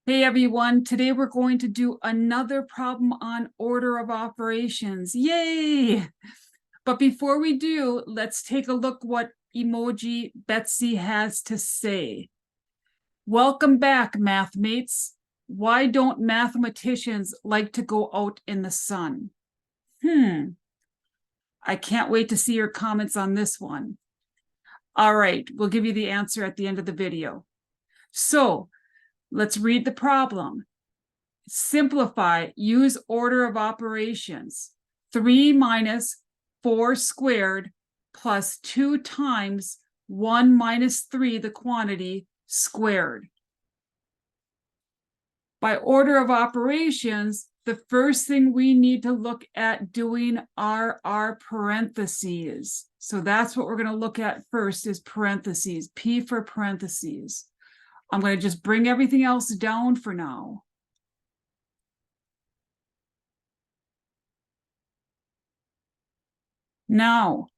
Hey everyone, today we're going to do another problem on order of operations. Yay! But before we do, let's take a look what emoji Betsy has to say. Welcome back, math mates. Why don't mathematicians like to go out in the sun? I can't wait to see your comments on this one. All right, we'll give you the answer at the end of the video. So let's read the problem. Simplify, use order of operations. 3 minus 4 squared plus 2 times 1 minus 3, the quantity, squared. By order of operations, the first thing we need to look at doing are our parentheses. So that's what we're going to look at first is parentheses, P for parentheses. I'm going to just bring everything else down for now. Now,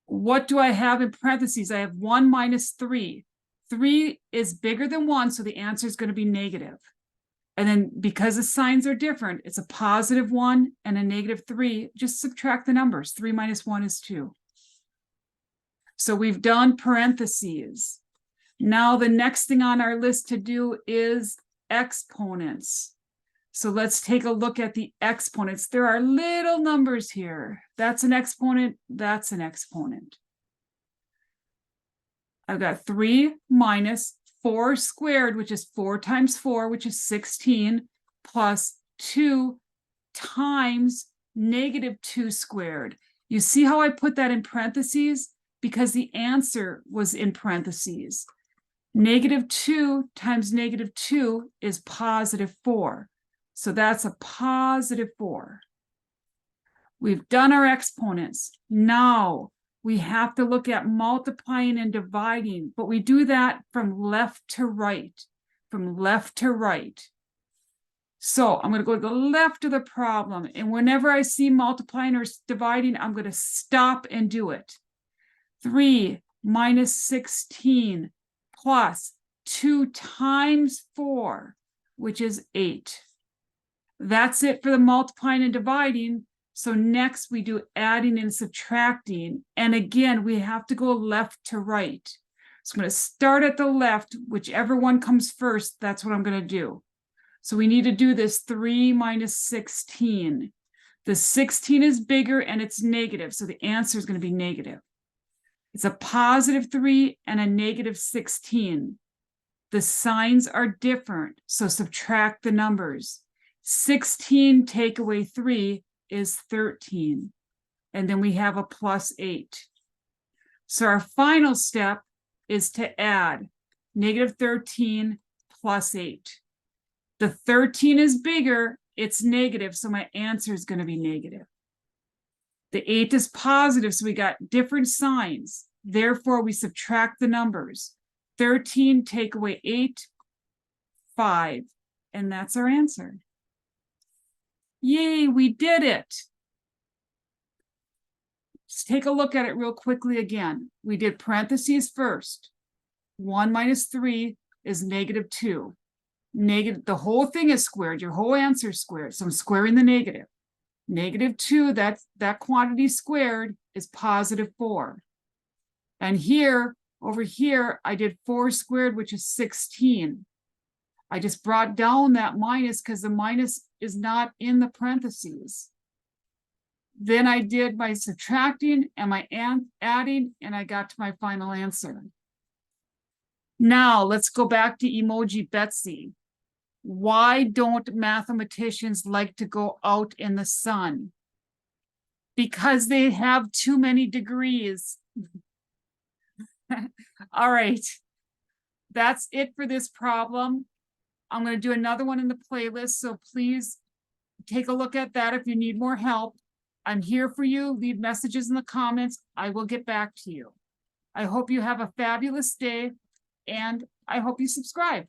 what do I have in parentheses? I have 1 minus 3. 3 is bigger than 1, so the answer is going to be negative. And then because the signs are different, it's a positive 1 and a negative 3. Just subtract the numbers. 3 minus 1 is 2. So we've done parentheses. Now the next thing on our list to do is exponents. So let's take a look at the exponents. There are little numbers here. That's an exponent. That's an exponent. I've got 3 minus 4 squared, which is 4 times 4, which is 16, plus 2 times negative 2 squared. You see how I put that in parentheses? Because the answer was in parentheses. Negative 2 times negative 2 is positive 4. So that's a positive 4. We've done our exponents. Now we have to look at multiplying and dividing, but we do that from left to right, from left to right. So I'm going to go to the left of the problem, and whenever I see multiplying or dividing, I'm going to stop and do it. 3 minus 16 plus 2 times 4, which is 8. That's it for the multiplying and dividing. So next we do adding and subtracting. And again, we have to go left to right. So I'm going to start at the left, whichever one comes first, that's what I'm going to do. So we need to do this 3 minus 16. The 16 is bigger and it's negative, so the answer is going to be negative. It's a positive 3 and a negative 16. The signs are different, so subtract the numbers. 16 take away 3 is 13. And then we have a plus 8. So our final step is to add negative 13 plus 8. The 13 is bigger, it's negative, so my answer is going to be negative. The 8 is positive, so we got different signs. Therefore, we subtract the numbers. 13 take away 8, 5. And that's our answer. Yay, we did it. Let's take a look at it real quickly again. We did parentheses first. 1 minus 3 is negative 2. The whole thing is squared. Your whole answer is squared. So I'm squaring the negative. Negative 2, that quantity squared is positive 4. And here, over here, I did 4 squared, which is 16. I just brought down that minus because the minus is not in the parentheses. Then I did my subtracting and my adding, and I got to my final answer. Now let's go back to emoji Betsy. Why don't mathematicians like to go out in the sun? Because they have too many degrees. All right, that's it for this problem. I'm going to do another one in the playlist, so please take a look at that if you need more help. I'm here for you. Leave messages in the comments. I will get back to you. I hope you have a fabulous day, and I hope you subscribe.